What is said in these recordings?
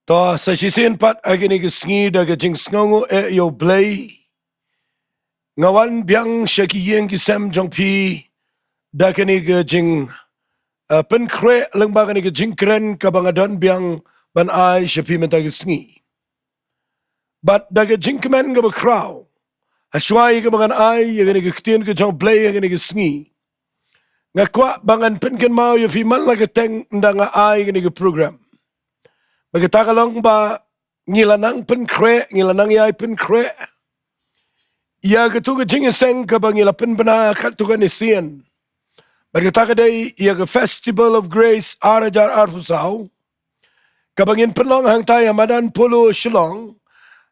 Ta sa sisin pat agini ke Sngi da ke Sngi U Blei ngawan biang syakiyeng kisam jongpi da kini ke penkre lyngba kini ke jingkren kabangadon biang ban ai syapi menta ke Sngi. But da ke jingmane ke bakraw aswai ke bangan ai kini ke Ktien U Blei kini ke Sngi. Ngakwa bangan penken mau yu fi man la ke teng ndanga ai kini ke program. Bagitakalong ba ngilanang penkre, ngilanang yai penkre. Ya ketuga jingiaseng ka ba ngilapin bana katuga ni siyan. Bagitakaday ya ke Festival of Grace arajar arfusaw. Kabangin penlong hang tayo madan pulo Shillong.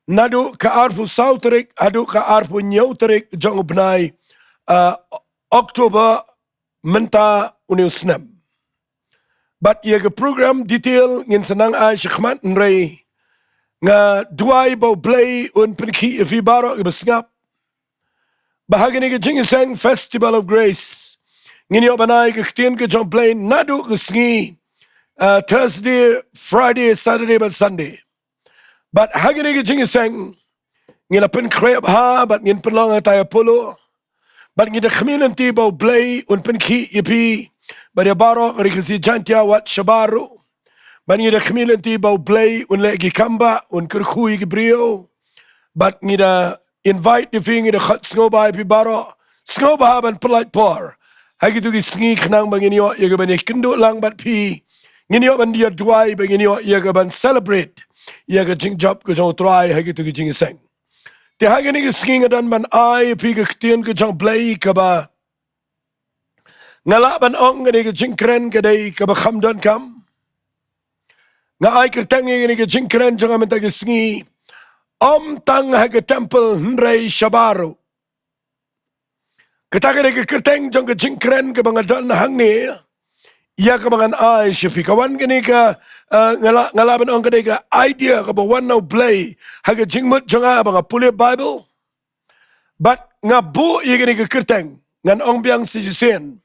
Nadu ka arfusaw terik, adu ka arfu nyaw terik jong ubnay Oktober menta uniusnem. But ia ke program detail ngin senang ay syakmat Hynrei nga Jowai bau Blei un penki fi baro ke besngap. Bahagi ni ke Jingiaseng Festival of Grace ngin yo banai ke Ktien U Blei nadu ke Sngi Thursday, Friday, Saturday but Sunday. But hagi ni ke Jingiaseng ngin pen krep ha but ngin penlong tayo polo. But ngin de community bau Blei un penki yepi Bada baro rikasi Jaintia wat Shabar. Bani da community bau Blei un legi kamba un kyrkhu brio. But ngida invite the thing the khat sngoba pi baro. Sngoba ban polite por. Hagi tu Sngi knang bangin yo yaga ban kynduh lang bat pi. Ngini yo ban dia Jowai bangin yo yaga ban celebrate. Yaga jingjap ko jong try hagi tu jingiaseng. Te hagi ni Sngi ngadan ban ai pi ke Ktien U Blei kaba. Ngalaban ong ngani ke jingkren kadai ke bakham don kam. Nga ai kertangi ngani ke jingkren jangan minta ke Sngi. Tang ha ke temple Hynrei Shabar. Ketaka ke kerteng jang ke jingkren ke bangadon hangne. Ia ke bangan ai syafi kawan ngani ke ngalaban ong kadai ke idea ke bawan U Blei ha ke jingmut jangan banga pulih Bible. But ngabu ia ngani ke kerteng ngan ong biang sijisen.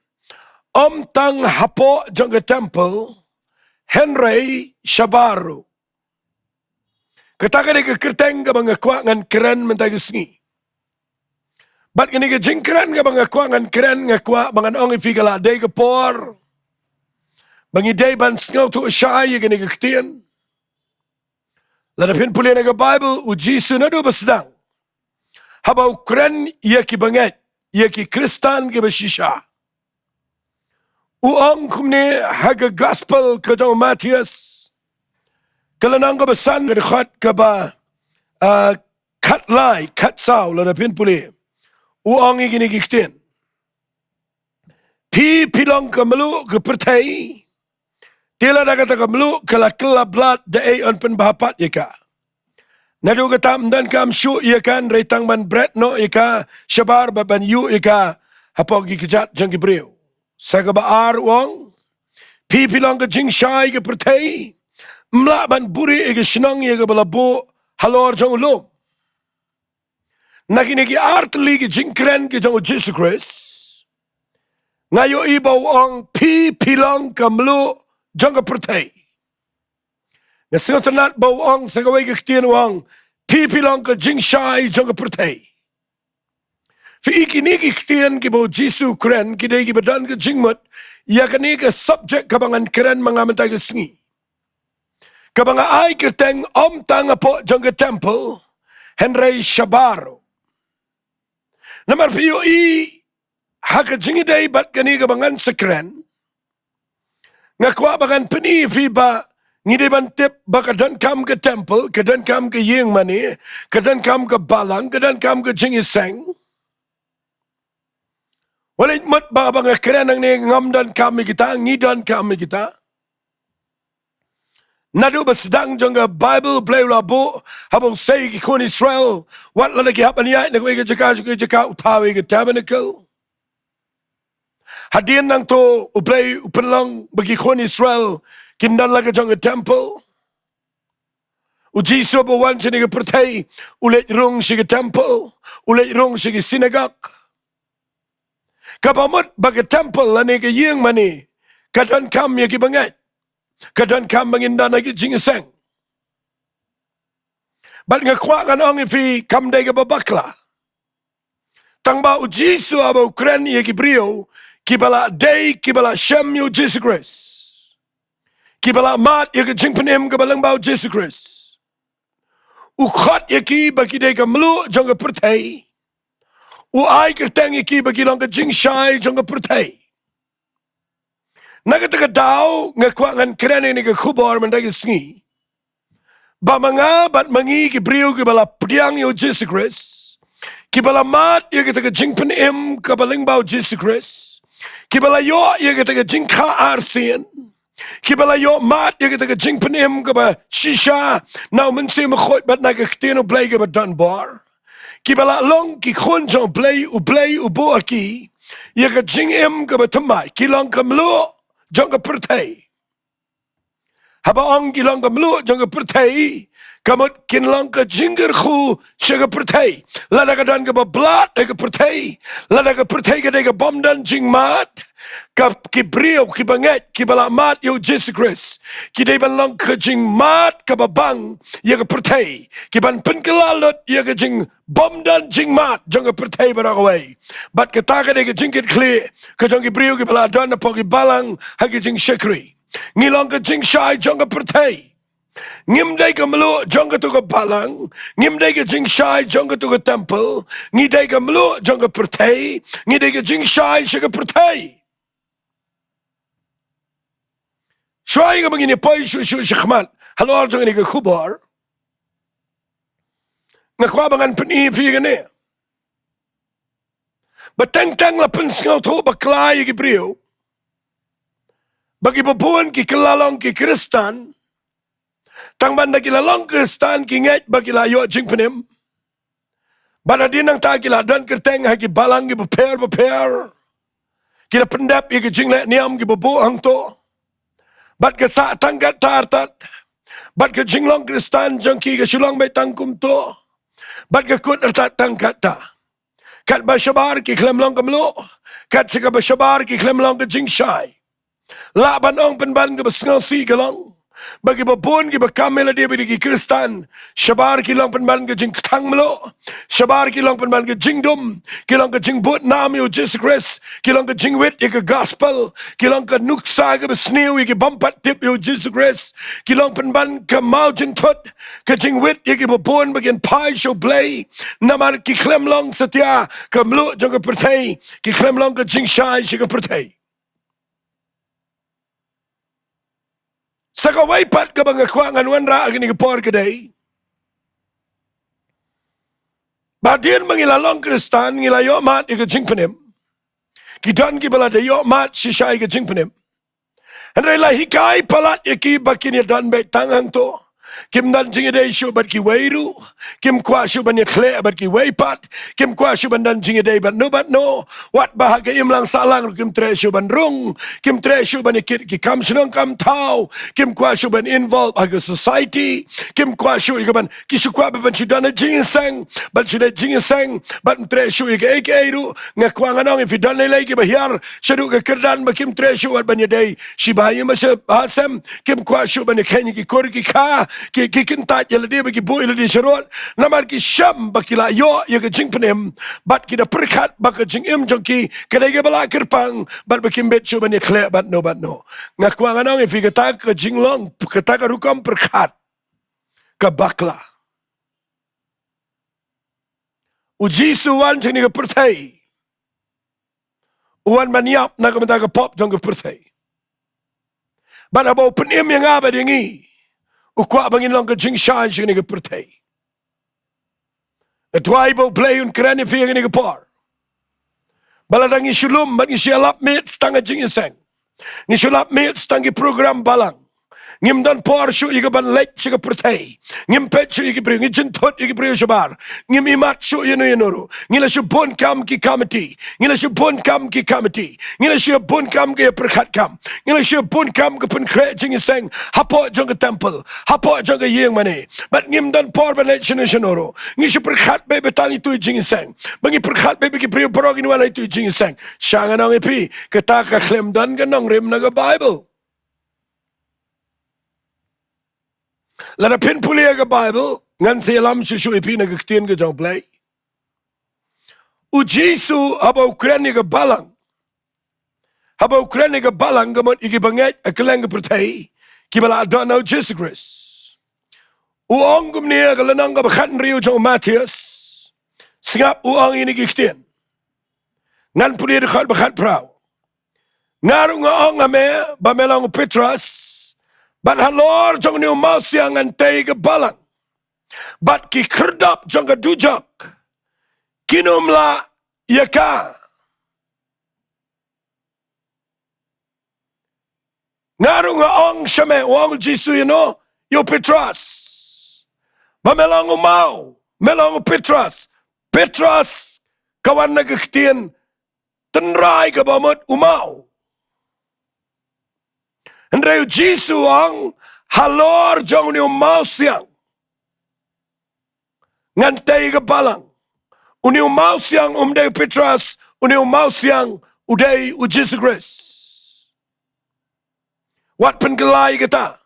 Tang hapo jang ke temple Hynrei Shabar. Ketaka ke kerteng ke banga kwa ngan keren mentagi Sngi. Bat kini ke jingkren ke banga kwa ngan keren ngakwa bangan ong ifigala day ke por. Bangi day ban sngaw tu syai kini ke Ktien. Ladapin pulih ke Bible uji sunadu basdang. Habau keren ia ki banget, ia ki Kristan ke basisha. Uang kumne haga gospel ke jong Matius. Kalanang ke besan ke dekat ke ba kat lai, kat saw lada pin puli. Uang ini ke Ktien. Pi pilong ke melu ke pertai. Tila da kata ke melu ke la blood da ay on pen bahapat yaka. Nadu kata mdan kam syu yakan reitang ban bread no yaka Shabar ban yu yaka hapogi kejat jang kibriu. Sagabaar wong, pipilong ke jingshai ke pertai, mlaban buri ke Shillong ke balabo halor Dongmuloom. Nakini ki artli ke jingkren ke jong Jesus Christ. Ngayo ibaw ang pipilong ke mlu jong ke pertai. Ngasingotanat baw ang sagaway ke Ktien wang pipilong ke jingshai jong ke pertai. Fi ikini ki Ktien ki bau Jisu keren ki day ki badan ke jingmut ya kani ke subject kabangan keren mangamantay ke Sngi. Kabanga ay kerteng tang po jong ke temple Hynrei Shabar. Namar fiyo haka jingi day bat kani kabangan sekren. Ngakwa bangan peni fi ba ngide ban tip bakadan kam ke temple kadan kam ke jingmane kadan kam ke Balang kadan kam ke Jingiaseng. Walit mat ba bang keren ang ni ngamdan kami kita, ngidan kami kita. Nadu basdang jangga Bible Blei labo habang say kon Israel wat lalaki hapan niya nagway ke Jaka utawi ke tabernacle. Hadian nang to ublay upenlang bagi kon Israel kindan lagi jangga temple. Uji so bawan siya ke pertai ulit rong siya ke temple ulit rong siya ke synagogue. Kapamot baga temple lani ke jingmane kadan kam ya ki bangat kadan kam manginda na ki Jingiaseng Bat ngakwa kanong ifi kamday ka babakla. Tang ba ujisu aba Ukran ye Gibriyo, kibala day kibala shem yo Jesus Christ. Kibala mat ye ka jingpanim ka balang ba Jesus Christ. Ukhat ye ki baki day ka mlu jong ka pertay. Uay kerteng ye ki baki long ka jingshai jong ka pertay. Nagataka daw ngakwa ngan krene ni ka khubor manday ka Sngi. Ba mga bat mangi Gibriyo kibala pdiang yo Jesus Christ. Kibala mat ye kita ka jingpanim ka balang ba Jesus Christ. Kibala yo ye kita ka jingka arsian. Kibala yo mat ye kita ka jingpanim ka ba shisha na umensi makhot bat na ka Ktien U Blei ka ba donbor. Kibala long ki khon jong Blei u bo aki ye ka jingim ka ba tamai kilong ka mlo jong ka pertay. Habaong kilong ka mlo jong ka pertay. Kamot kinlang ka jingkyrkhu siya ka pertay. Lada ka dan ka ba blat ay ka pertay. Lada ka pertay ka day ka bomdan jingmat. Ka kibriyo kibanget kibalamat yo Jesus Christ. Kiday ban lang ka jingmat ka babang ya ka pertay. Kiban penkelalot ya ka jing bomdan jingmat jong ka pertay barakaway. Bat kata ka day ka jingkyrkhu ka jong kibriyo kibaladan na po kibalang hagi jing shekri. Ngilang ka jing shai jong ka pertay. Ngimday ka mlo jong ka to ka Balang, ngimday ka jingshai jong ka to ka temple, ngiday ka mlo jong ka pertay, ngiday ka jingshai siya ka pertay. Shway ka mangini poy shu shikmat, halwar jong ni ka khubor. Ngakwabangan panifi ka niya. Batang-tang la pensingaw to baklay Gibriyo. Bagi babuan ki kelalong ki Kristan, tang banda kilalong Kristan kinget bagilayo jingpanim. Bada dinang ta kiladan kerteng hagi balang gi beper. Kila pendap ye jinglet niam gi babuang to. Bat ke sa tanggat tartat. Bat ke jinglong Kristan jongki ke Shillong bay tangkum to. Bat ke kut ertat tangkat ta. Kat ba Shabar ki klemlong ke mlo. Kat sika ba Shabar ki klemlong ke jingshai. La banong penban ke besngal si gelong. Bagi babun ki bakamela dia bagi Kristan. Shabar ki long penban ke jing Tang melo. Shabar ki long penban ke jingdum. Ki long ke jing but nam yo Jesus Christ. Ki long ke jing wit ke gospel. Ki long ke nuksa ke besniu ke bampat tip yo Jesus Christ. Ki long penban ke mau jing tot. Ke jing wit ke babun bagian pai show blay. Namar ki klem long setia ke melo jong ke pertay. Ki klem long ke jing shai ke pertay. Saka waipat ka bang akwangan wanra agni kapor kaday. Badian mangilalong Kristan ngilayo mat ika jingpanim. Kidan ki balada yo mat shishay ika jingpanim. Hynrei la hikay palat yaki bakin yadan bay tangang to. Kim dan jingiday shu bat ki wairu. Kim kwa shu ban yakle bat ki waipat. Kim kwa shu ban dan jingiday bat no. Wat bahaga imlang salang kim tre shu ban rung. Kim tre shu ban ikit ki kam shinong kam tau. Kim kwa shu ban involve aga society. Kim kwa shu ikaban kishu kwa ban shudana jingiaseng. Bat shuday jingiaseng. Bat tre shu ika eiru. Ngakwa nganong if idan lelay ki bahiyar. Shadu ka kerdan ba kim tre shu at ban yaday. Shibayi masya hasem. Kim kwa shu ban ikenyi ki kur ki ka. Ki kintat yala dia bagi boy la dia syarot namar ki syam baki la yo ya ke jingpanim bat kita perkat baka jingim jongki kadai ke bala kerpang bat baki bet shu ban yakle bat no ngakwa nganong if kata ke jinglong kata ke rukam perkat ke bakla uji suwan jing ni ke pertai uwan maniap na ke pop jong ke pertai bat abau penim yang abad yang i ukwa bangin lang ka jing shan siya nga pertay. At Ri-Bhoi play un krani fiya nga par. Baladang isulum bat ngisyalap mit stang Jingiaseng. Ngisyalap mit stang program Balang. Ngim dan por syu ika ban lek siya pertay. Ngim pet syu ika priyo. Ngim tot ika priyo Shabar. Ngim imat syu yanuro. Ngila syu bon kam ki kamati. Ngila syu bon kam ki kamati. Ngila syu bon kam ki perkat kam. Ngila syu bon kam ki penkre Jingiaseng. Hapo jong ke temple. Hapo jong ke jingmane. Bat ngim dan por ban lek siya yanuro. Ngisyu perkat be betang itu Jingiaseng. Bangi perkat be bagi priyo porogin wala itu Jingiaseng. Siya nga nang ipi. Kata ka klem dan ka nang rim na ka Bible. Lada pin pulia ka Bible, ngan selam susu ipi na Ktien U Blei. U Jesu haba Ukraine ke Balang. Haba Ukraine ke Balang gamot iki banget akeleng pertai kibala adana Jesus Christ. Uang gumnia kelenang ke Hynrei jong Matius. Singap uang ini Ktien. Ngan puli dekat bekat prau. Ngarung ong ame bamelang Petrus. Bat halor jong niu mau siang antai ke Balang. Bat ki kerdap jong ke dujak. Kinumla Jaka. Ngarung ong syame uang Jesu yo Petrus. Bamelang mau. Melang Petrus. Petrus kawan na Ktien tenrai ke bamut umau. Hynrei Jesu ang halor jong ni umau siang. Ngantai ke Balang. Uni umau siang umday Petrus. Uni umau siang uday Jesus Christ. Wat pengelai kita.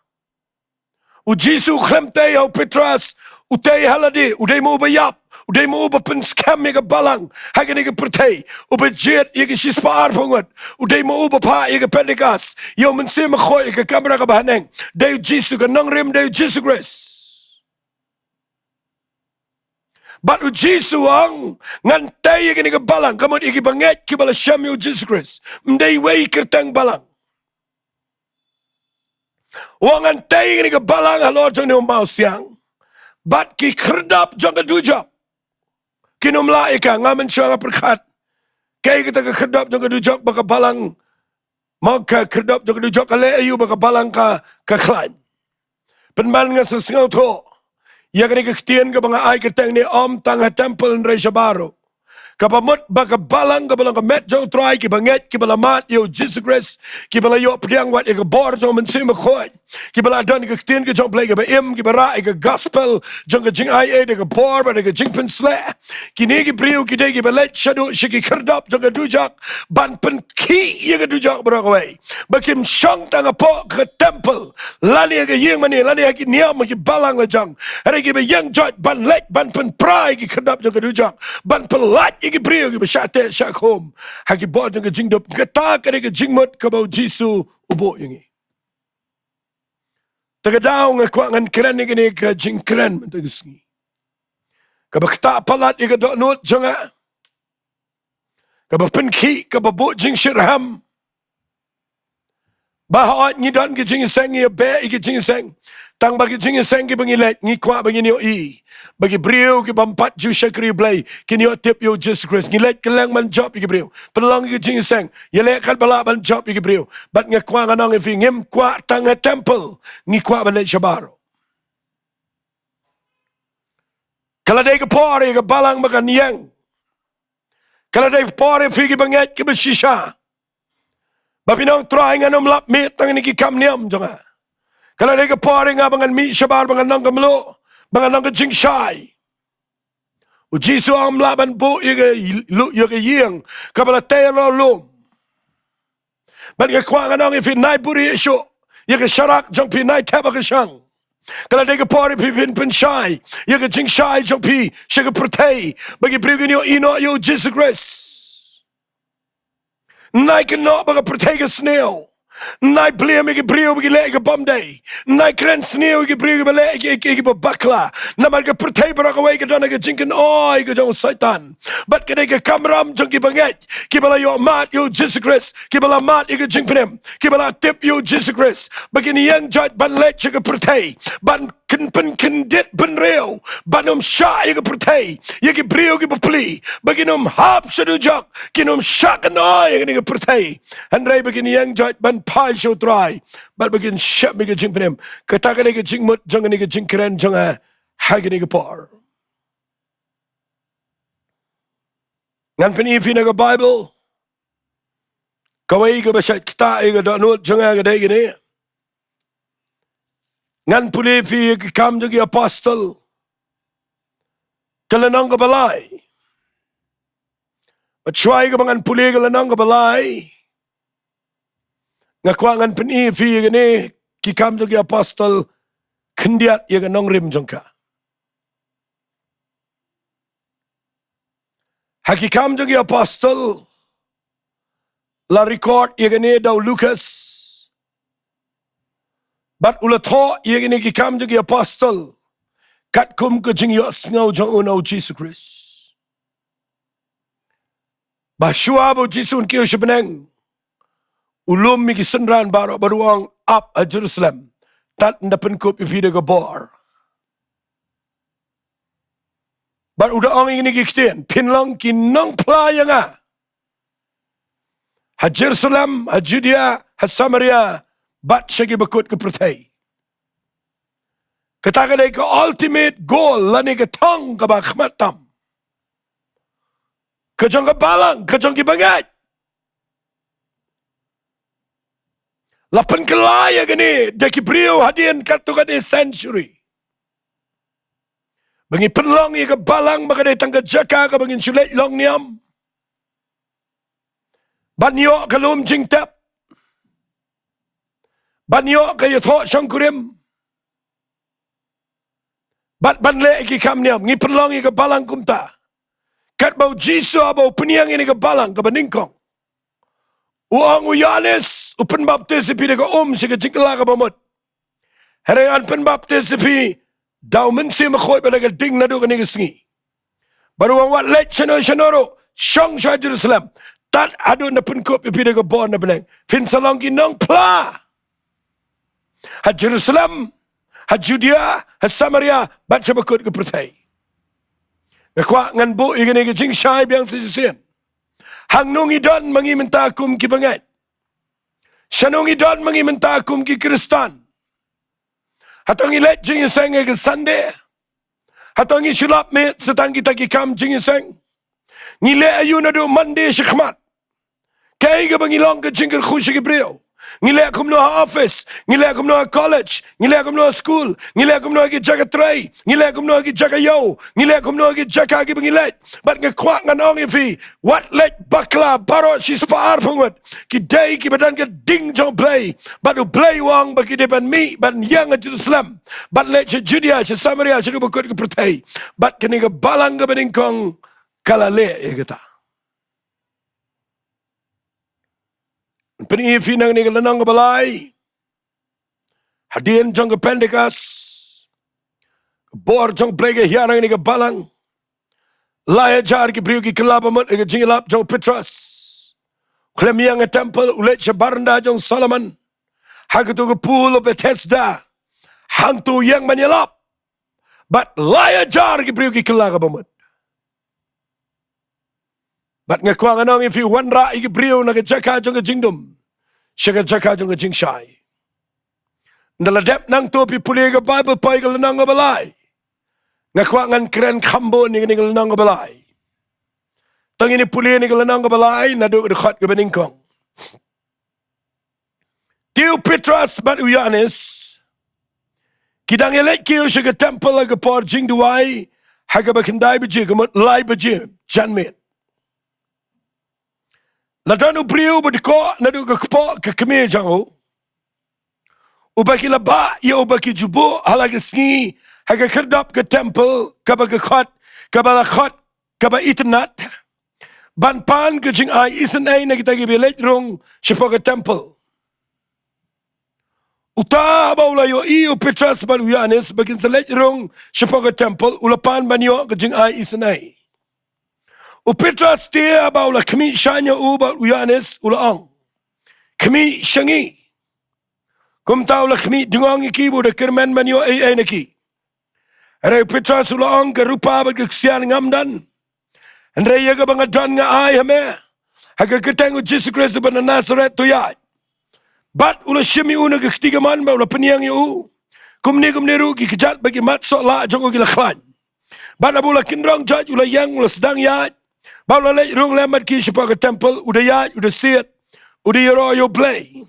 U Jesu klemtai au Petrus. Uday haladi. Uday mau bayap. Uday mo uba penskam ke Balang. Hagani ke pertai. Uba jet ke sispar pungut. Uday mo uba pa ke Pentecost. Yo mensi makhoy ke kamera ke bahaneng. Day Jesu ke Nongrim day Jesus Christ. But u Jesu ang ngantai ke Balang. Kamot iki banget ke bala syam yo Jesus Christ. Mday way kertang Balang. Wang ngantai ke Balang halor jang ni umau siang. But ki kerdap jang ke dujap. Kinumla ika ngamen syara perkat. Kaya kita ke kedap jangka dujak baka Balang. Maka kedap jangka dujak kale ayu baka Balang ka klan. Penban nga sa sengau to. Ya kani ke Ktien ke banga ay keteng ni om Tang temple Hynrei Shabar. Kapamut baka Balang ke balang ke met jang try ki banget ki balamat yo Jesus Christ ki bala yo pediang wat ke bor jang mensi makhoy ki bala dan ke Ktien ke jang play ke im ki bara ke gospel jang ke jing ai de ke bor ba ke jing pen sle ki ne ki priu ki de ki balet shadow shiki kerdap jang ke dujak ban pen ki ye ke dujak berawai bakim shang tang po ke temple lani ke jingmane lani ki niam ki Balang la jang are ki be yang jot ban let ban pen prai ki kerdap jang ke dujak ban pelat iki brio ki besyate syakhom haki bod ke Jingduh kata ke jingmut ke bau Jesu ubo yangi tagadau ngakwangan keren ni ke jingkren mentagisngi ke bakta palat ke dok nut jonga ke penki ke babu jing shirham bahot ngidon ke jingiaseng ye be ke jingiaseng tang bagi jingiaseng ke bangilet ngikwa bagi ni i bagi brio ke bampat ju Ktien U Blei kini tip yo Jesus Christ ngilet keleng man job ke brio pelang ke jingiaseng yele kat bala ban job ke brio bat ngakwa nganong fi ngim kwa tang temple ngikwa balet Shabar kala dai ke pore ke Balang makan yang kala dai pore fi ke banget ke besisha bapinong try nganom lap mit tang ni ki kam niam jonga kalau dia ke pore ngabangan mi Shabar bangan Nongmuloom bangan nong jingshai u Jesu am laban bu ye ke yeng kabala telo lum ban ke kwa nong if nai buri sho ye ke sharak jong pi nai taba ke shang kalau dia ke pore pi pin shai ye ke jingshai jong pi she ke protei bagi brigin yo ino yo Jesus Christ nai ke no baga protei ke snail nai blame ke brio ke le ke bomday nai kren sneo ke brio ke le ke bakla na mar ke pertai bara ke wai ke dana ke jinkin oi ke jong satan bat ke de ke kamram jong ke banget ke bala yo mat yo Jesus Christ ke bala mat ke jingpnem ke bala tip yo Jesus Christ begini yang jat ban le ke pertai ban ken dit ben reo banum sha ke pertai ye ke brio ke bepli beginum hap sedujak kinum syak oi ke pertai Hynrei begini yang jat ban pai show try but begin shut me ke jingpnem kata ke jingmut jong ni ke jingkren jong hagini ke par ngan peni fi na ke Bible kawai ke basat kita ke donut jong ke dai gini ngan puli fi ke kam jong apostle kelenong ke balai Try ke bangan puli ke lenong ke balai ngakwangan peni fi gini ki kam jogi apostol kendiat ye ke Nongrim jongka Hakikam jang apostle la record yagane daw Lucas. But ula tho yagane kikam jang apostle kat kum ke jingiasyong jang unaw Jesus Christ. Bahsyua bo Jesus kiyo sibeneng. Ulum mi kisenran baro baruang up a Jerusalem. Tat ndapen kup ifide gabor. But udah orang ini Ktien pinlong ki Nongpoh yang ha Jerusalem, ha Judea, ha Samaria, bat segi bakut ke pertai. Katakan ke ultimate goal lani ke Tang ke bakhmatam. Kejong ke Balang, kejong ke bangat. Lapan kelaya gini, deki brio hadian katukan century. Bangi penlong ia ke Balang baka datang ke Jaka ke bangin sulit long niam. Banyo ke lum jingtap. Banyo ke yathok syangkurim. Bat banle iki kam niam. Ngi penlong ia ke Balang kumta. Kat bau jisu bau peniang ini ke Balang ke beningkong. Uang uyanis upen baptis ipi de ke sike jingkla ke bamut. Herengan pen baptis ipi daw mensi makhoy balaga ding na do ka nigga Sngi. Baru ang wat let shanoro syong sha Jerusalem. Tat ado na penkop ipide ka bon na beleng. Fin salong ki Nongpoh. Ha Jerusalem, ha Judea, ha Samaria, bat sa bakut ka pertai. Nakwa ngan bu iga nigga jing syai biang sisisian. Hang nung idon mangi menta akum ki bangat. Shanong idon mangi menta akum ki Kristan. Hatong ilet jingiaseng ke Sunday. Hatong isulap met setang kita kikam jingiaseng. Ngile ayu na do Monday syakmat. Kaya ka bangilong ke jingkyrkhu syakibrio. Ngile akum no office. Ngile akum no college. Ngile akum no school. Ngile akum no ki Jaka tray. Ngile akum no ki Jaka yo. Ngile akum no ki Jaka ki bangilet. Bat ngakwak ngan ong ifi. Wat let bakla baro si spaar pungut. Ki day ki badan ke Diengdoh Blei. Bat u Blei wang baki depan mi. Bat yang a Jerusalem. Bat let si Judea si Samaria si bakut ke pertai. Bat kini ke Balang ke beningkong kalale ya kata. Penifi nang ni kelenang ke balai. Hadian jong ke pendekas. Bor jong plege hianang ni ke Balang. Laya jar ki priu ki kelabamut ke jingilap jong Petras. Klemiang ke temple ulet Shabaranda jong Solomon. Hagatu ke pool of Bethesda. Hantu yang menyelap. But laya jar ki priu ki kelabamut. Bat ngakuang anong ifi wanra iki brio na ke Jaka jong ke Jingduwai. Siya ke Jaka jong ke Jingshai. Ndaladep nang topi puli ke Bible pay ke lenang ke balai. Ngakuang an keren kambo ni ke lenang ke balai. Tang ini puli ni ke lenang ke balai naduk dekat ke beningkong. Tiu Petras bat uyanis. Kidang elek kiyo siya ke temple ke por Jingduwai. Haga bakindai baji ke Mawlai baji. Janmit. Ladanu brio berdeko nadu ke kepo ke kemir jango. Ubaki laba ya ubaki jubu halagi Sngi haga kerdap ke temple kaba ke khot kaba la khot kaba internet ban pan ke jing ai isen ai na kita gi belet rong sipo ke temple. Uta baula yo iu Petras balu yanes bakin selet rong sipo ke temple ulapan banyo ke jing ai isen ai. U Petras dia baula kami shanya uba uyanes ulaang. Kami shangi. Kum tahu lah kami dengang iki bu dekermen manyo ai neki. Hynrei Petras ulaang ke rupa bagi kesian ngamdan. Hynrei ya ke bangadan nga ai hame. Haga keteng Jesus Christ ban Nazaret tu ya. Bat ula shimi una ke ketiga man ba ula peniang yu. Kumni ru ki kejat bagi mat sok la jongo gila khlan. Bat abula kinrong jaj ula yang ula sedang ya. Baula lej rung lemat ki sipa ke temple udah yat udah siat udah yero yo Blei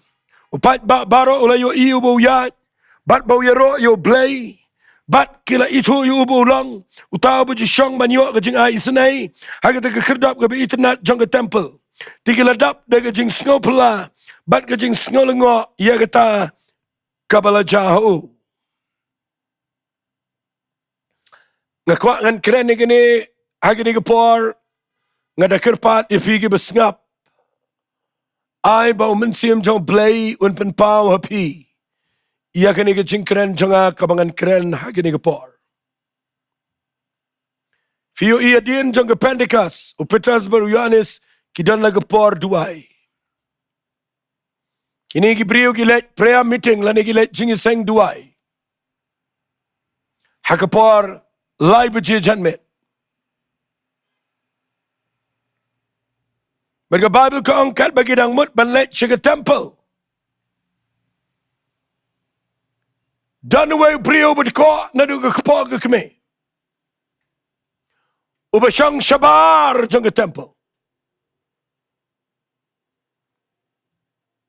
upat baro ula yo iu bau yat bat bau yero yo Blei bat kila itu yo bau long utau bu jishong banyo ke jing ai senai haga ke kerdap ke internet jong ke temple tigila dap de ke jing sngopola bat ke jing sngolengo ya kata kabala jaho ngakwa ngan keren ni haga ni ke por ngada kerpat ifigi besngap. Ai bau mensim jong blei un pen pau happy. Ia kini ke jingkren jonga kabangan keren hakini ke por. Fio ia dien jong ke Pentekas, upetras baru Yohanes kidan lagi por duai. Kini ki brio ki let prayer meeting lani ki let Jingiaseng duai. Hakapor live je janmet. Mereka Bible ko angkat bagi dang mut ban let ke temple. Dan way brio berko nadu ke kapor ke kemi. Ubasang Shabar jong ke temple.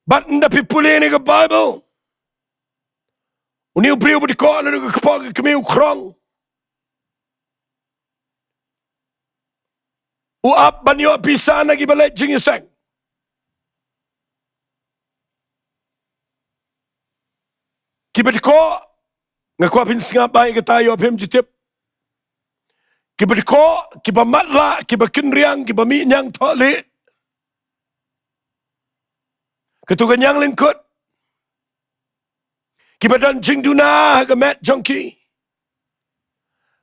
Bat nda pipuli ni ke Bible. Uni brio berko nadu ke kapor ke kemi ukrong. Uap banyo pisana ki balet Jingiaseng. Kibetko ngakwa pin singap bai ke tayo pem jitip. Kibetko kiba matla kiba kinriang kiba mi nyang tole. Ketukan yang lingkut. Kiba dan Jingduwai ke met jongki.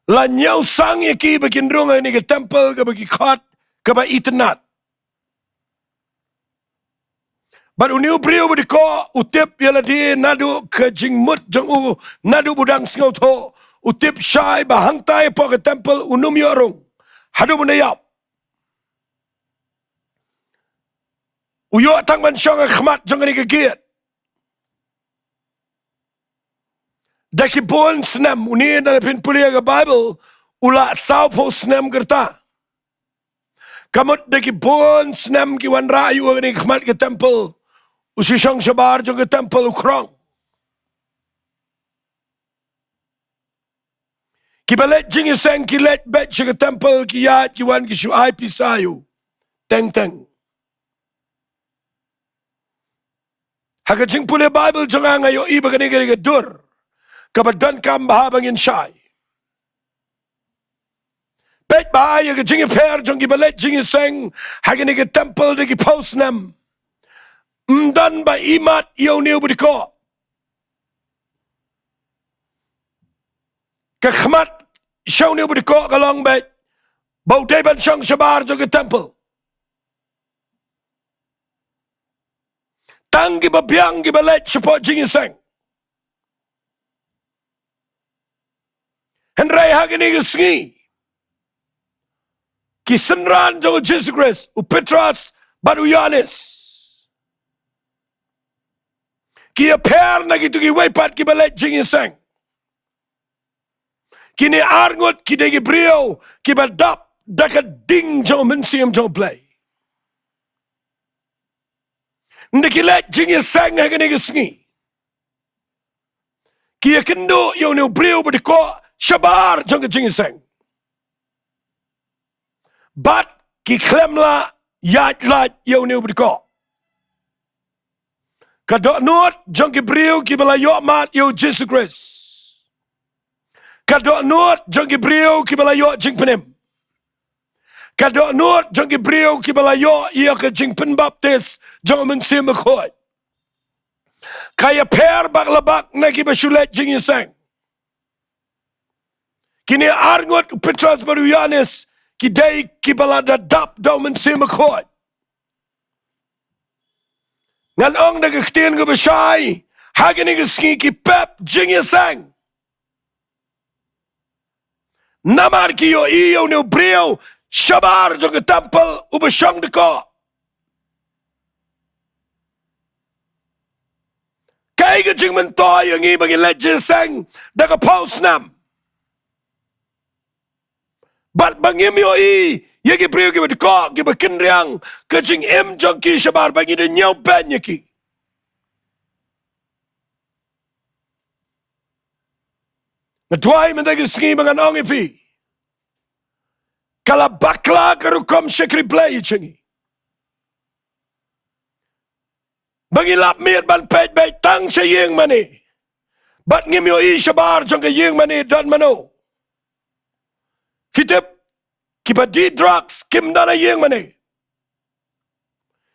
La nyau sang ye ki bakin runga ni ke temple ke bagi khat ke ba internet. But uniu brio berko utip yala di nadu ke jingmut jong u nadu budang singau tho utip syai bahangtai po ke temple unum yorong hadu bunayap. Uyo tang man syong khmat jong ni ke giat. Daki bon snam uni dalam pin pulia ke Bible ula sao po snam gerta. Kamut daki bon snam ki wan rayu ni khmat ke temple. Usisang Shabar jong ke temple ukrong. Kibalet Jingiaseng kilet bet ke temple ki ya jiwan ki shuai pisayu. Teng. Haka jing pule Bible jong ngayo iba kani ke dur. Kabadan kam bahabangin syai. Bet bahaya ke Jingiasyllok jong kibalet Jingiaseng haka ni ke temple de ki post nam. Mdan ba imat yaw niyo berko. Kekhmat syaw niyo berko kalong bet. Bau deban syang Shabar jong ke temple. Tang ki babiang ki balet support Jingiaseng. Hynrei hagini ke Sngi. Ki senran jong Jesus Christ. Upetras baru Yohanes. Ki appear na gitu ki wepat ki balet Jingiaseng. Kini arngot ki degi brio ki badap dakat ding jong mensiam jong Blei. Ndaki let Jingiaseng hagani ke Sngi. Ki kynduh yaw ni brio berko Shabar jong ke Jingiaseng. Bat ki klemla yat lat yaw ni berko. Kadok nuot jong ki brio ki balayo mat yo Jesus Christ. Kadok nuot jong ki brio ki balayo jingpenem. Kadok nuot jong ki brio ki balayo iya ke jingpen baptis jong mensim khot. Kaya per bak labak na ki basulet Jingiaseng. Kini arngot Petras baru Yohanes ki day ki balada dap jong mensim khot. Ngan ong na Ktien U Blei hagani ke Sngi ki pep Jingiaseng. Namar ki yo iyo ni brio Shabar jong ke temple ubasang deko. Kay ke jingman toy yang i bagi let Jingiaseng daga paus nam. Bat bangim yo i yagi brio ki bedeko ki bekinriang ke jing em jong ki Shabar bagi de nyau ben yaki. Ngadwai mendaga Sngi mangan ong ifi. Kala bakla kerukom syekri Blei chengi. Bagi lap mir ban pej bay tang sa jingmane. Bat ngim yo i Shabar jong ke jingmane dan mano. Fitip Kiba di drugs, kim dana jingmane.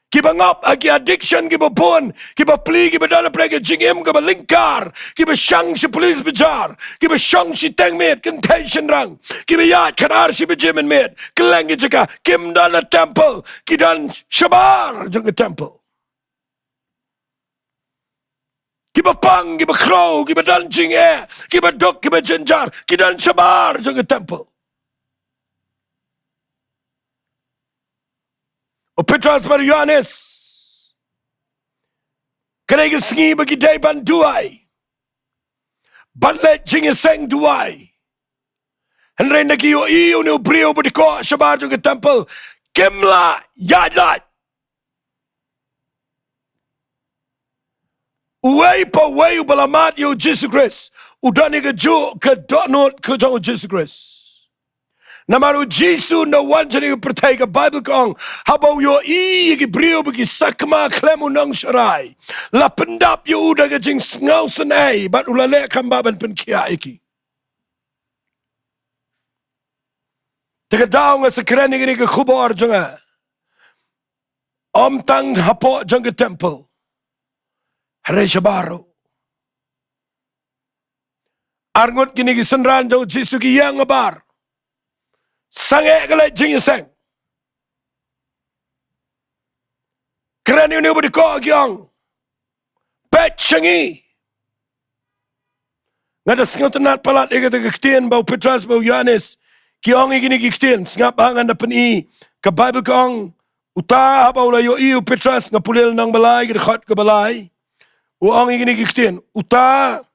Kiba ngop agi addiction, kiba pun, kiba pli, kiba dana prega jingim, kiba linkar, kiba shang si police bajar, kiba shang si tang med, contention rang, kiba yat kanar si bajimin med, kelengi jaka, kim dana temple, kidan shabar janga temple. Kiba pang, kiba crow, kiba dan jinge, kiba duk, kiba jinjar, kidan shabar janga temple. O Petras bar Yohanes kanay Sngi bagi day ban Duwai banlet Jingiaseng Duwai Hynrei nagiyo iyo ni ubrio budiko Shabar juga temple kimla yadlat uway pa way balamat yo Jesus Christ udani ka ju ka donot ka jong Jesus Christ. Namaru Jisu na wanjani pertai ka Bible kong habau yo I ki brio bagi sakma klemu nang sharai la pendap yo udah ka jing ngau senai bat ulale kambaban penkia iki tegadaw nga sa kreni gini ka khubor janga om tang hapo janga temple Hynrei Shabaro arngot gini ki senran jang Jisu ki yang ngabar sange kalai jingiaseng keren ini budi ko gyang pet Sngi ngada sengotenat palat ega te Ktien bau Petras bau Yohanes kiong igini Ktien ngap hangan dapen I ka Bible kong uta bau la yo I Petras ngapulil nang balai ke khot ke balai uong igini Ktien uta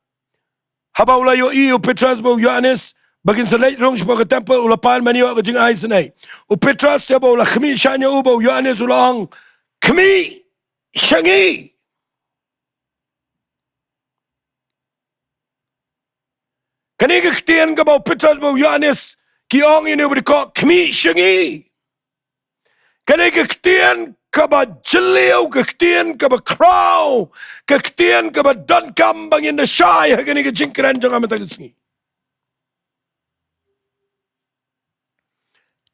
habau la yo I Petras bau Yohanes bagin sa late rong sa temple ulapan maniwa ka jingiasenay o Petras siya ba ula kami siya niya ubaw Yohanes ulang kami Sngi kani ka Ktien ka ba Petras ba Yohanes kiong ini ko kami Sngi kani ka Ktien ka ba jiliw ka Ktien ka ba crow ka Ktien ka ba donkam bangin na shy kani ka jingkran jang amatag Sngi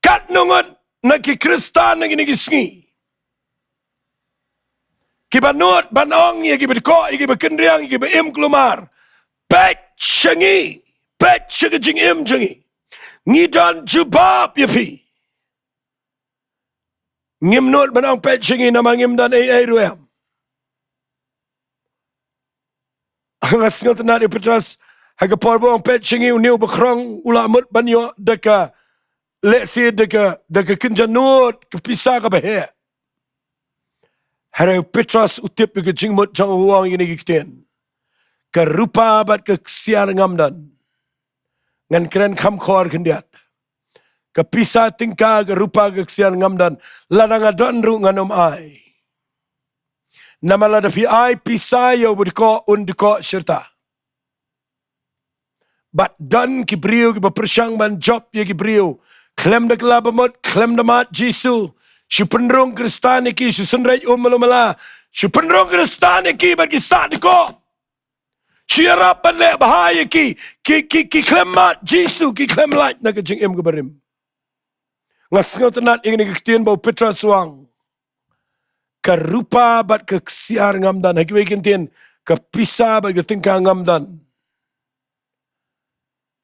kat nungot na ki Kristan na gini Sngi kiba nuot banong ya kiba ko kiba kendriang kiba im klumar pet Sngi pet siya jing im jingi ngidan jubab ya pi ngim nuot banong pet Sngi na mangim dan ay ruem ang asngot na di Petras hagapor bo ang pet Sngi uniw bakrong ulamot banyo deka let's say deka kenjanut kepisah ka bahe Hynrei Petras utip ke jingmut jang uang ini Ktien ke rupa bat ke siar ngamdan ngan keren kamkhor kendiat kepisah tingkah ke rupa ke siar ngamdan ladang adon ru nganom ai nama lada fi ai pisah yo budiko undiko syirta bat dan ki brio ki bepersang ban job ye ki brio klem de kelabamot, klem de mat Jisu. Si penrong Kristan iki, si senrei malumala. Si penrong Kristan iki bagi saat ko. Si harapan le bahaya ki klem mat Jisu, ki klem light na kajing im kebarim. Ngasngaw tenat ingin Ktien bau Petras suang. Karupa bat keksiar ngamdan. Hakiwai Ktien kepisah bat ketingkah ngamdan.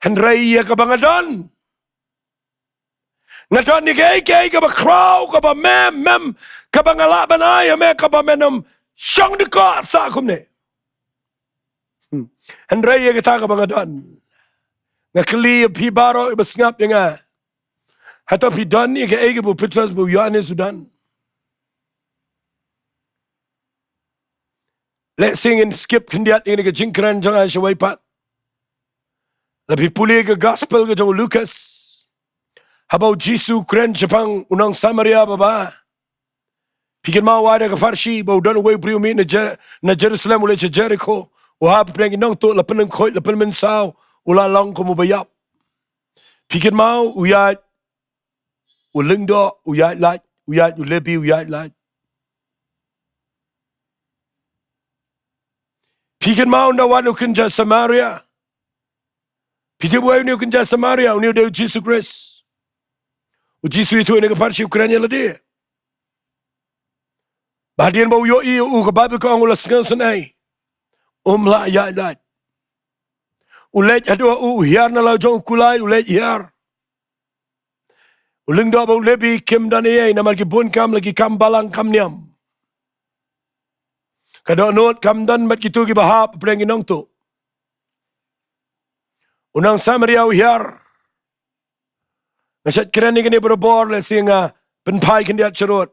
Hynrei ya kabangadon. Ngadon ni kay ka ba crow ka ba mem ka ba ngalaban ay me ka ba menom siyang de ko sa akum ne Hynrei ka ka ba ngadon ngakli pi baro ibasngap nga hato pi don ni kay bu Petras bu Yohanes sudan let's sing and skip kendiat ini ka jingkran jangan Jowai pat lebih pulih ke gospel ke jong Lucas habau Jisu kren Jepang unang Samaria baba. Pikin mau ada ke Farsi bau dan way brio mi na Jerusalem ulai Jericho. Wahab prengi nong tu lapen khoi lapen mensau ula long ko mubayap. Pikin mau uyat lyngba uyat lat uyat ulebi uyat lat. Pikin mau na wanu kenja Samaria. Pikin mau ni kenja Samaria uni de Jesus Christ. Uji sui tu ni ke parsi Ukraina la dia. Bahadian bau yo i u ke Bible ko angula Sngi. La ya la. Ulet adua u hiar na la jong kulai ulet hiar. Lyngba bau lebi kim dan ye na margi bun kam lagi kam balang kam niam. Kada not kam dan mat kitu gi bahap preng inong tu. Unang samariau hiar. Nasat keren ni berbor le singa penpai kendiat cerut.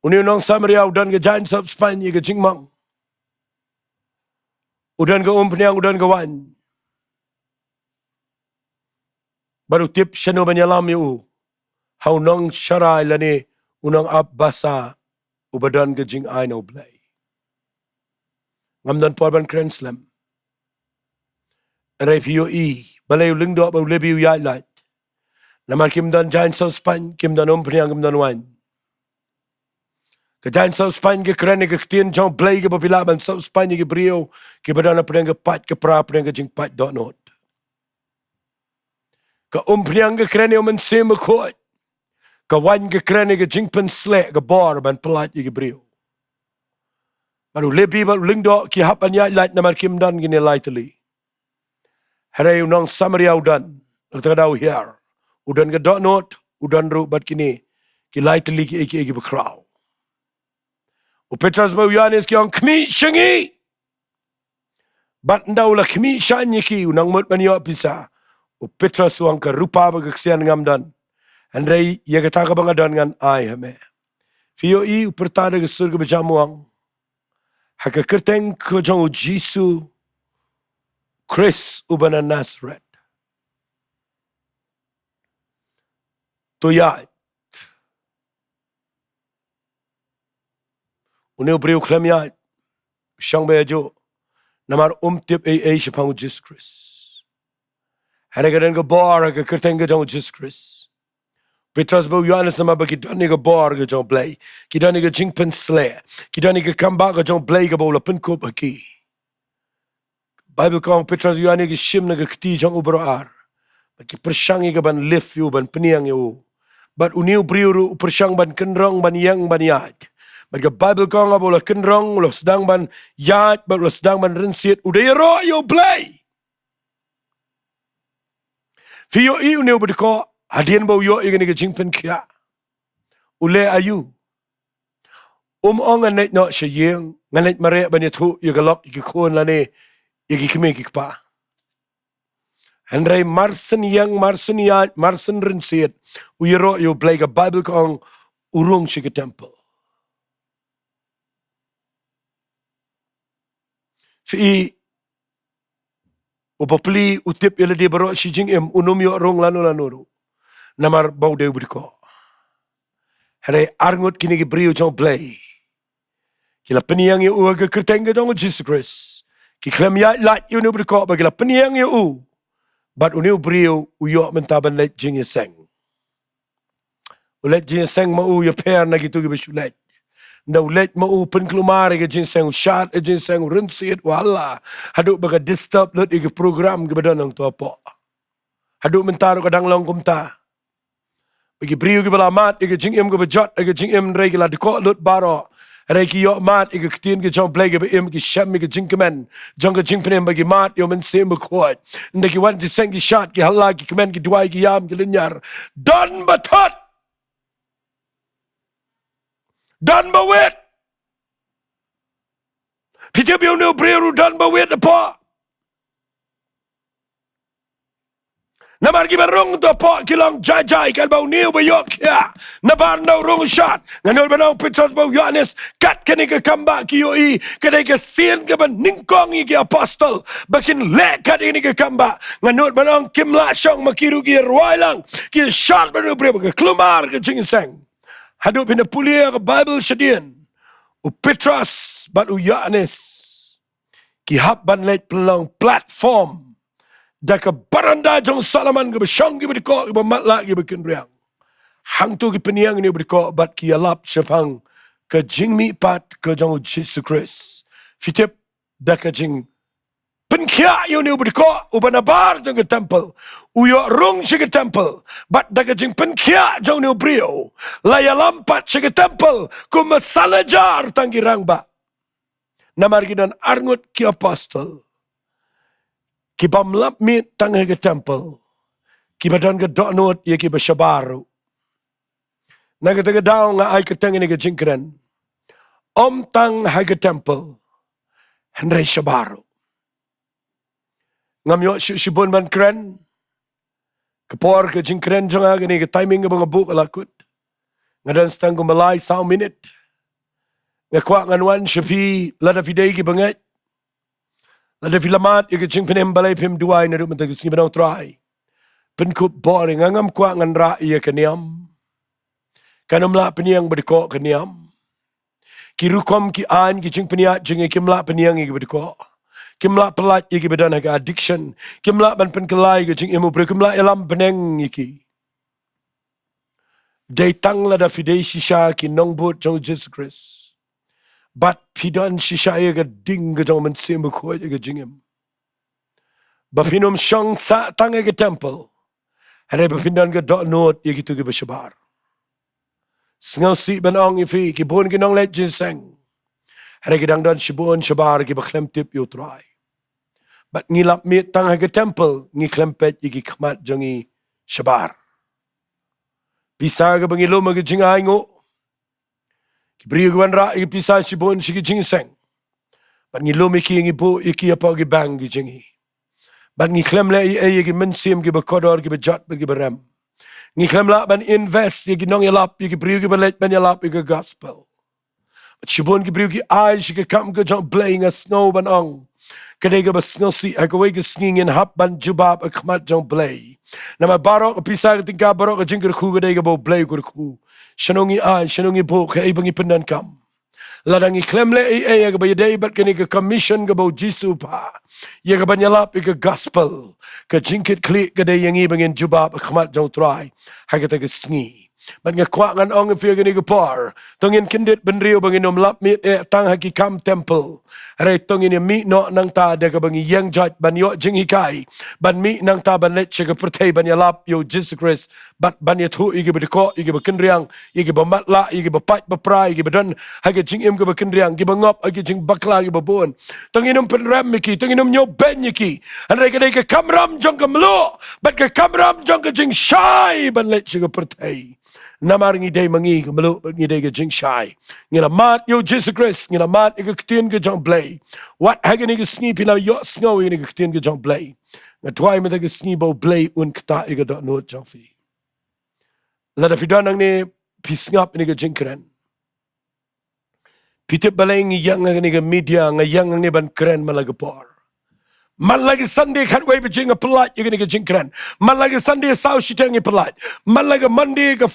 Uni unang samariau dan ke jain sab Spanya ke jingmang. Udan ke peniang udan ke wan. Baru tip syanu banyalam yu. Hau nong syarai lani unang abbasa ubadan ke Ktien U Blei. Ngamdan porban keren slam. Hynrei fiyo balay Lyngba bau lebi uyai lait. Namar kim dan jain sab Spanya kim dan peniang kim dan wan. Ke jain sab Spanya ke keren ke Ktien U Blei ke papilaban sab Spanya ke brio ke badana peniang ke pat ke pra peniang ke jing pat donot. Ka peniang ke keren men sema kot. Ka wan ke keren ke jingpen slek ke bor ban pelat ke brio. Baru lebi baru Lyngba ki hapan ya lait namar kim dan gini laitali. Hynrei unang samaria udan. Nagtagadaw hiar. Udan ke donot. Udan ru bat kini. Ki laitali ki eki bekraw. Petras bau yanis ki ang kmi Sngi. Bat ndaw la kmi shanyi ki unang mut manyo pisa. Petras uang ke rupa bagaksian ngamdan. Hynrei ya kataka bangadan ngan ai hame. Fiyo upertada ke surga bejamuang. Haka kerteng ke jang Jisu Chris ubana Nazareth. Tuyat. Uneu beriu klamyat. Syang bejo. Namar tip syapang Jesus Chris. Haragan ke bar ke kerteng ke jang Jesus Chris. Petras bau Yohanes nama bagi dani ke bar ke jang Blei. Ki dani ke jingpen slay. Ki dani ke kamba ke jang Blei ke bau la penkop aki. Bible kong Petras Yohanes ke shim na ke kti jang ubroar. Bagi persyangi ke ban lift yu ban peniang yu. Bat uniu beriu persyang ban kenrong ban yang ban yat. Bagi Bible kong abo la kenrong lo sedang ban yat bat lo sedang ban rensit udayaro yu Blei. Fiyo uniu bediko hadian bau yo igani ke jingpen kia. Ule ayu. Ong anet no syayeng. Nganet mare banyatu yagalok ikikun lani ikikime ikikpa. Hynrei marsen yang marsen yat marsen rensit. Uyaro yu Blei ke Bible kong urung si ke temple. Fi upapli utip ila di baro si jingim unum yo rong lanu. Namar bau deu bediko. Hynrei arngut kini ke beriu jang Blei. Kila peniang yu ke kerteng ke jang Jesus Christ. Ki klem ya lat yu nu bediko bagi la peniang yu. Bat uniu beriu uyo mentaban let Jingiaseng. Ulet Jingiaseng mau ya per na gitu ke besulet. Na ulet mau pen kelumari ke Jingiaseng syat Jingiaseng rensit wala. Haduk baga disturb let ke program ke badan ang tu apa. Haduk mentaru kadang long kumta. Bagi beriu ke balamat ke jingim ke bejat ke jingim rei ke la dekok let baro. Hynrei ki yo mat ke Ktien ke jang Blei ke beim ke syam ke jingkemen. Jang ke jingpenem bagi mat yo men sem bekot. Ndaki wan di seng ki syat ki hala ki kemen ki duai ki yam ki linyar. Dan batot. Dan bawit. Pitip yo nu beriu dan bawit apa. Namar ki barong to po kilang jai kan bau niu bayok ya. Nabar no rong shot. Nganol banau Petras bau Yohanes kat kani ke kamba ki yoi kadai ke sien ke ban ningkong ki apostol bakin lek kat ini ke kamba. Nganol banau kimla syong makiru ki ruailang ki shot banu bre ke kelumar ke Jingiaseng. Hadup hina pulia ke Bible syadien. U Petras bat u Yohanes ki hap ban let pelong platform. Jaka baranda jong salaman ke besyang ke bediko ke bematla ke bekenriang. Hang tu ke peniang ni bediko bat ki alap syafang ke jingmi pat ke jong Jesus Christ. Fitip daka jing penkia yo ni ubdiko ubanabar jong ke temple uyo rung shi ke temple but daga jing penkia jong ni ubrio laya lampat shi ke temple ku masalajar tangi rangba namar gidan arngut ki apostle ki bamlap mi tangi ke temple ki badan ke donot ye ki bashabaru naga taga daw nga ay katang ni ke jingkren om tang hai ke temple Hynrei Shabar ngamyo shibon man kren kapor ke jingkren jonga gani ke timing ke mga book alakut ngadan stang ko Mawlai 1 minute ngakwa nganwan shafi lada fidei ki banget lada filamat ke jingpenem balai pim duai na rumah tagis ni banau try penkup boring ngam kwa ngan ra iya keniam kanumla peniang berdiko keniam kirukom ki an ki jing penia jing kimla peniang ki berdiko kimla pelat ki bedana ke addiction kimla ban penkelai ki jing emu kimla elam beneng ki day tang la da fidei shisha ki Nongpoh jong Jesus Christ but pidan shisha ye ke ding ke jong men sim ko ye ke jingem bafinum shong sa tang ke temple hare bafindan ke dot note ye ki tu ke Shabar Sngi si banong ifi ki bon ki nong let Jingiaseng hare ki dangdan shibon Shabar ki baklem tip yu try but ngilap mi tang ke temple ngi klempet ki khamat jongi Shabar bisa ke bangilo mag jingai ngo ki briugan ra ki bisa shibon shi ki Jingiaseng but ngilo mi ki ngi bo ki apa ki bang ki jingi but ngi klem le ki mensim ki bakodor ki bejat ki berem ngi klem la ban invest ye nong yalap ye briu ki balet ban yalap ye gospel but shibon ki briu ki ai shi ki kam ke jong playing a snow ban ong kadega ba snow si agaway ki snging in hap ban jubab a khamat jong blay nama barok pisa tingka barok jingkyrkhu kadega bo blay kurkhu shanongi ai shanongi bo kay bangi pendan kam ladang iklem le ya ga bayday bat kani ka commission ga bo jisu pa ya ga banyalap ka gospel ka jinkit klik ga day yang ibangin jubab khmat jong try ha ga ta sngi ban nga kwa ngan ong fi ga ni ga par tongin kindit benrio bangin lap mi tang ha ki kam temple re tongin mi no nang ta da ga bangi yang jat ban yo jingikai ban mi nang ta ban let ga pertai ban yalap yo Jesus Christ bat ban ya thu igi bedko igi bekendriang igi bamatla igi bapat baprai igi badan ha ga jing im ga bekendriang gi bangop agi jing bakla gi babon tonginum penram miki tonginum nyo ben yiki an re ga kamram jong ga mlo bat ga kamram jong ga jing shai ban let ga pertai namar ngi day mangi melo ngi day ga jing shai ngila mat yo Jesus Christ ngila mat ga Ktien ga jong blei what hagen ga sngi pina yo sngo ngi ga Ktien ga jong blei nga twai me ga sngi bo blei un kta ga do no jong fi la da fidan ngi pisngap ni ga jingkren pitip baleng yang ngi ga media nga yang ngi ban kren malaga por man lagi Sunday kan way bijing a pelat you gonna get jingkren man lagi Sunday sau shitang pelat man lagi Monday ga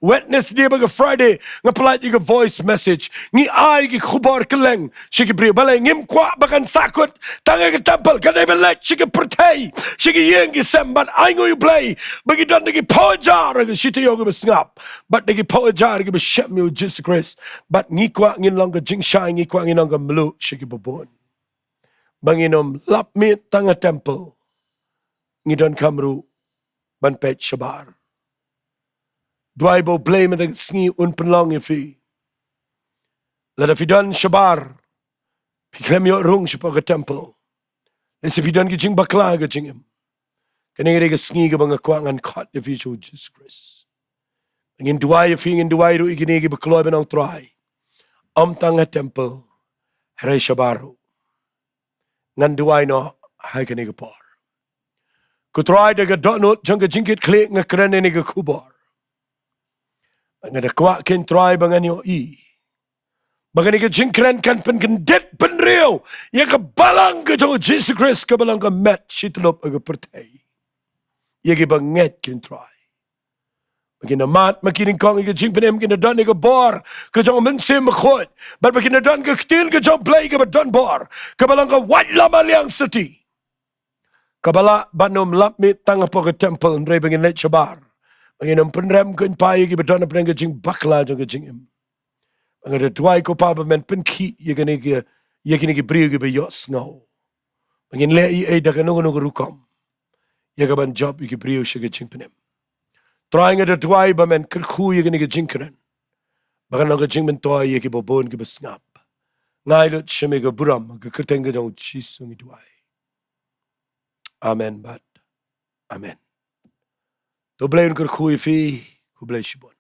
Wednesday ga Friday nga pelat you ga voice message ngi ai gi khubar keleng shigi bri balai ngim kwa bakan sakut tanga ga temple kan even let shigi pertai shigi yeng gi semban ai ngoy play bagi dan gi pojar ga shiti yo ga snap but gi pojar ga shem you Jesus Christ but ngi kwa ngin long ga jing shai ngi kwa ngin long ga mlu shigi babon banginom lap mi tanga temple ngidon kamru ban pet Shabar dwai bo blame the sngi un penlong ifi la da fidan Shabar piklem yo rung shipa ga temple and si fidan gi jing bakla ga jingim kani ga sngi ga banga kwangan khat ifi so Jesus Christ ngin duai ifi ngin duai ru igini gi bakloy benong try tanga temple Hynrei Shabar ngan duai no hai ka ni par ku try daga donut jang jingkit klik nga kren ni ga kubar nga da kwa ken try bangan yo bagani ga jingkren kan pen det pen rio ya ka balang ga Jesus Christ ka balang ka met shitlop aga pertai ya ga banget ken try bagina mat makining kong ga jingpenem ga don ga bar ka jang men sim khot but bagina don ga Ktien ga jang blei ga donbor ka balang ka wat lama liang city kabala banom lap mi tang po ga temple re bangin let Shabar bagina penrem kun pai ga don ga jing bakla ga jingim nga de twai ko pa men pen ki ye gani ge briu ge be yo snow Mangin le ay da kanong rukom. Yagaban job iki brio shiga jingpenem. Trying at a dwai ba men kyrkhu yagani ga jingkeren. Bagan nga jingmen toy yaki bobon ki basngap. Ngai lot shime ga buram ga kerteng ga jong chisung idwai. Amen bat. Amen. To blay kyrkhu ifi ku blay shibon.